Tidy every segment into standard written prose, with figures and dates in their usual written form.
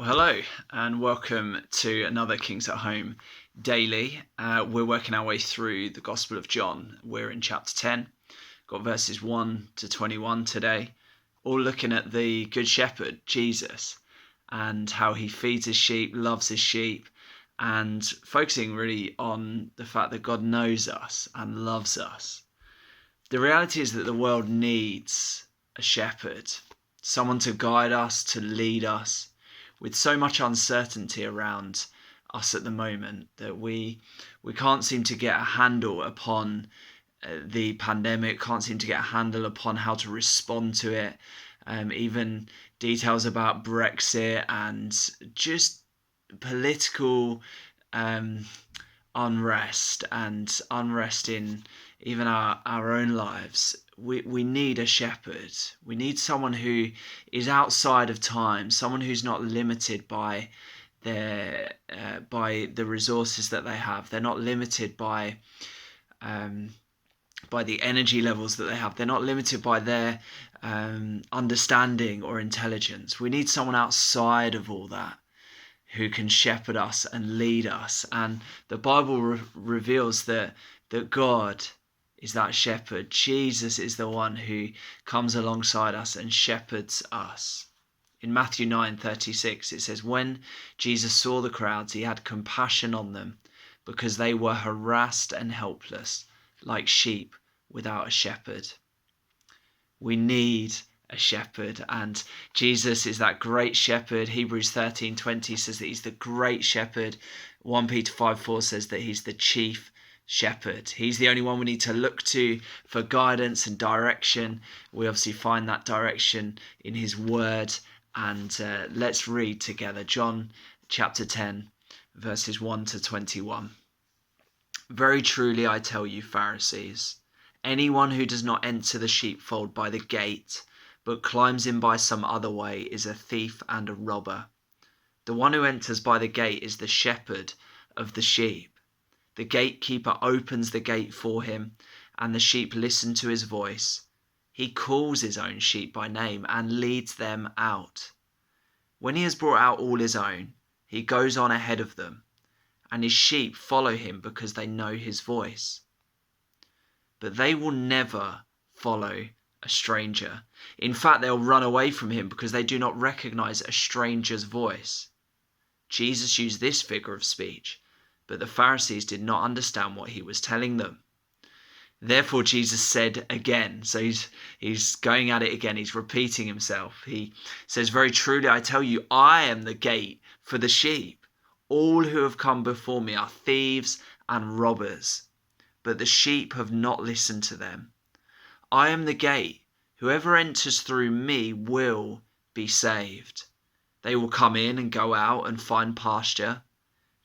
Well, hello and welcome to another Kings at Home daily. We're working our way through the Gospel of John. We're in chapter 10, got verses 1 to 21 today, all looking at the Good Shepherd, Jesus, and how he feeds his sheep, loves his sheep, and focusing really on the fact that God knows us and loves us. The reality is that the world needs a shepherd, someone to guide us, to lead us. With so much uncertainty around us at the moment that we can't seem to get a handle upon the pandemic, can't seem to get a handle upon how to respond to it. Even details about Brexit and just political unrest in even our own lives. We need a shepherd. We need someone who is outside of time, someone who's not limited by the resources that they have. They're not limited by the energy levels that they have. They're not limited by their understanding or intelligence. We need someone outside of all that who can shepherd us and lead us. And the Bible reveals that God is that shepherd. Jesus is the one who comes alongside us and shepherds us. In Matthew 9:36 it says, "When Jesus saw the crowds, he had compassion on them because they were harassed and helpless, like sheep without a shepherd." We need a shepherd, and Jesus is that great shepherd. Hebrews 13:20 says that he's the great shepherd. 1 Peter 5:4 says that he's the chief shepherd. He's the only one we need to look to for guidance and direction. We obviously find that direction in his word, and let's read together John chapter 10 verses 1 to 21. "Very truly I tell you, Pharisees, anyone who does not enter the sheepfold by the gate, but climbs in by some other way, is a thief and a robber. The one who enters by the gate is the shepherd of the sheep. The gatekeeper opens the gate for him, and the sheep listen to his voice. He calls his own sheep by name and leads them out. When he has brought out all his own, he goes on ahead of them, and his sheep follow him because they know his voice. But they will never follow a stranger. In fact, they'll run away from him because they do not recognize a stranger's voice." Jesus used this figure of speech, but the Pharisees did not understand what he was telling them. Therefore Jesus said again, so he's going at it again, he's repeating himself. He says, "Very truly I tell you, I am the gate for the sheep. All who have come before me are thieves and robbers, but the sheep have not listened to them. I am the gate. Whoever enters through me will be saved. They will come in and go out and find pasture.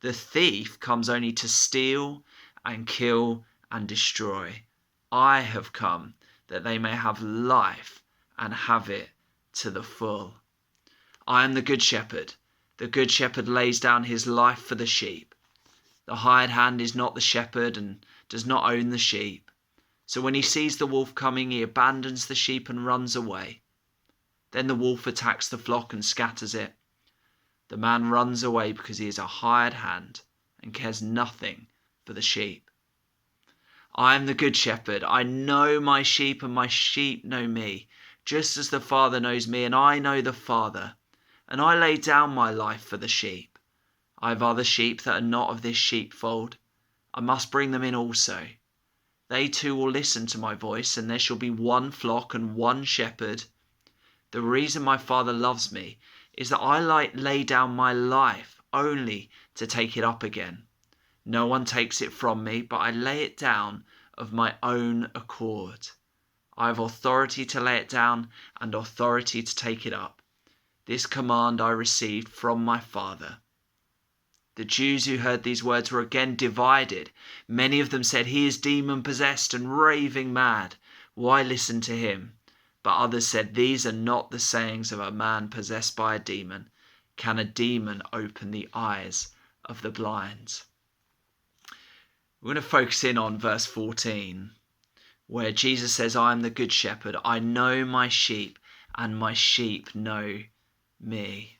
The thief comes only to steal and kill and destroy. I have come that they may have life and have it to the full. I am the good shepherd. The good shepherd lays down his life for the sheep. The hired hand is not the shepherd and does not own the sheep. So when he sees the wolf coming, he abandons the sheep and runs away. Then the wolf attacks the flock and scatters it. The man runs away because he is a hired hand and cares nothing for the sheep. I am the good shepherd. I know my sheep and my sheep know me, just as the Father knows me and I know the Father. And I lay down my life for the sheep. I have other sheep that are not of this sheepfold. I must bring them in also. They too will listen to my voice, and there shall be one flock and one shepherd. The reason my Father loves me is that I lay down my life only to take it up again. No one takes it from me, but I lay it down of my own accord. I have authority to lay it down and authority to take it up. This command I received from my Father." The Jews who heard these words were again divided. Many of them said, "He is demon-possessed and raving mad. Why listen to him?" But others said, "These are not the sayings of a man possessed by a demon. Can a demon open the eyes of the blind?" We're going to focus in on verse 14, where Jesus says, "I am the good shepherd. I know my sheep, and my sheep know me."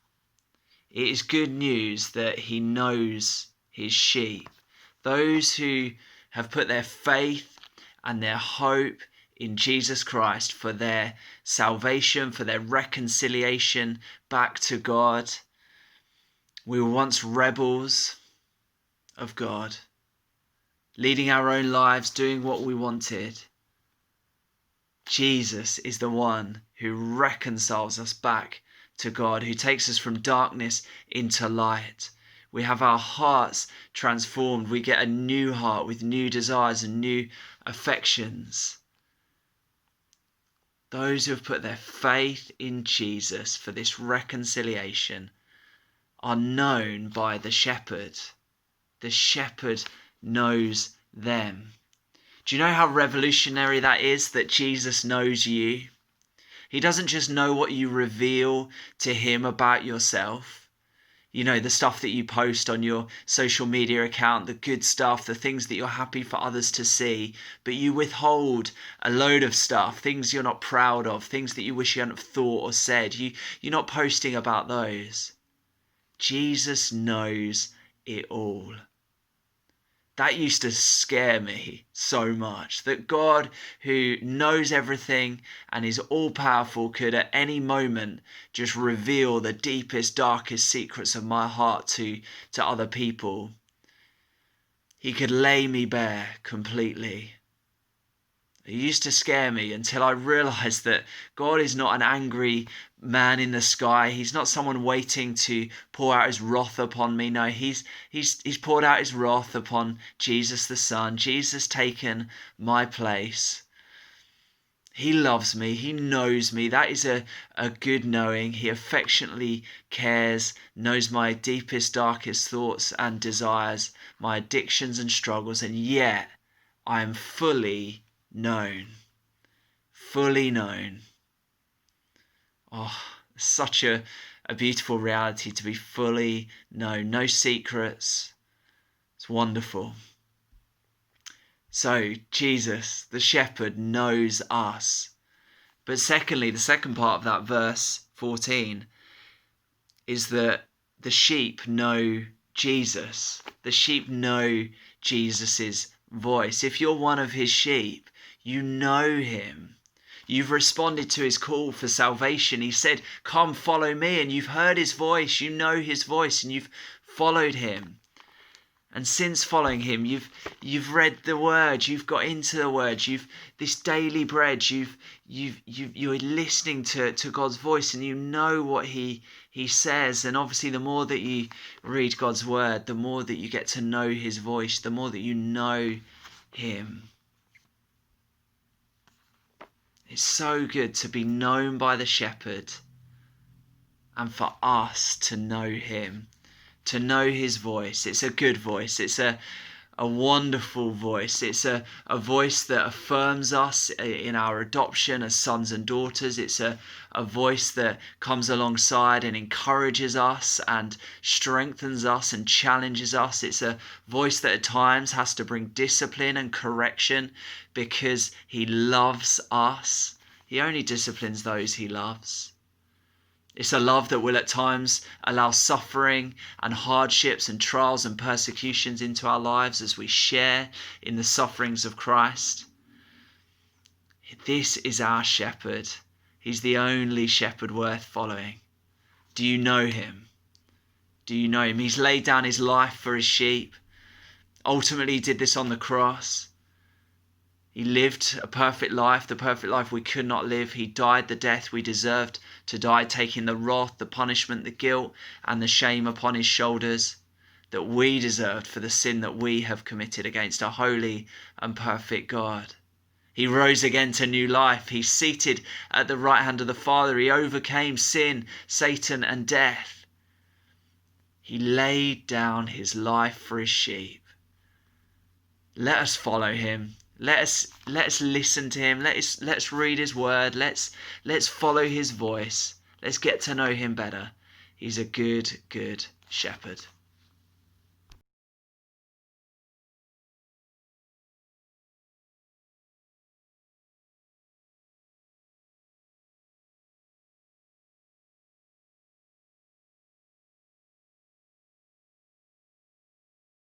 It is good news that he knows his sheep. Those who have put their faith and their hope in Jesus Christ for their salvation, for their reconciliation back to God. We were once rebels of God, leading our own lives, doing what we wanted. Jesus is the one who reconciles us back to God, who takes us from darkness into light. We have our hearts transformed. We get a new heart with new desires and new affections. Those who have put their faith in Jesus for this reconciliation are known by the shepherd. The shepherd knows them. Do you know how revolutionary that is, that Jesus knows you? He doesn't just know what you reveal to him about yourself. You know, the stuff that you post on your social media account, the good stuff, the things that you're happy for others to see, but you withhold a load of stuff, things you're not proud of, things that you wish you hadn't thought or said. You're not posting about those. Jesus knows it all. That used to scare me so much, that God, who knows everything and is all-powerful, could at any moment just reveal the deepest, darkest secrets of my heart to other people. He could lay me bare completely. It used to scare me until I realized that God is not an angry man in the sky. He's not someone waiting to pour out his wrath upon me. No, he's poured out his wrath upon Jesus the Son. Jesus taken my place. He loves me. He knows me. That is a good knowing. He affectionately cares, knows my deepest, darkest thoughts and desires, my addictions and struggles, and yet I am fully known. Fully known. Oh, such a beautiful reality to be fully known. No secrets. It's wonderful. So Jesus, the shepherd, knows us. But secondly, the second part of that verse 14 is that the sheep know Jesus. The sheep know Jesus's voice. If you're one of his sheep, you know him. You've responded to his call for salvation. He said, "Come, follow me," and you've heard his voice. You know his voice, and you've followed him. And since following him, you've read the word. You've got into the word. You've this daily bread. You're listening to God's voice, and you know what he says. And obviously, the more that you read God's word, the more that you get to know his voice. The more that you know him. It's so good to be known by the shepherd and for us to know him, to know his voice. It's a good voice. It's a wonderful voice. It's a voice that affirms us in our adoption as sons and daughters. It's a voice that comes alongside and encourages us and strengthens us and challenges us. It's a voice that at times has to bring discipline and correction because he loves us. He only disciplines those he loves. It's a love that will at times allow suffering and hardships and trials and persecutions into our lives as we share in the sufferings of Christ. This is our shepherd. He's the only shepherd worth following. Do you know him? Do you know him? He's laid down his life for his sheep. Ultimately, he did this on the cross. He lived a perfect life, the perfect life we could not live. He died the death we deserved to die, taking the wrath, the punishment, the guilt, and the shame upon his shoulders that we deserved for the sin that we have committed against a holy and perfect God. He rose again to new life. He's seated at the right hand of the Father. He overcame sin, Satan, and death. He laid down his life for his sheep. Let us follow him. Let us listen to him. Let's read his word. Let's follow his voice. Let's get to know him better. He's a good shepherd.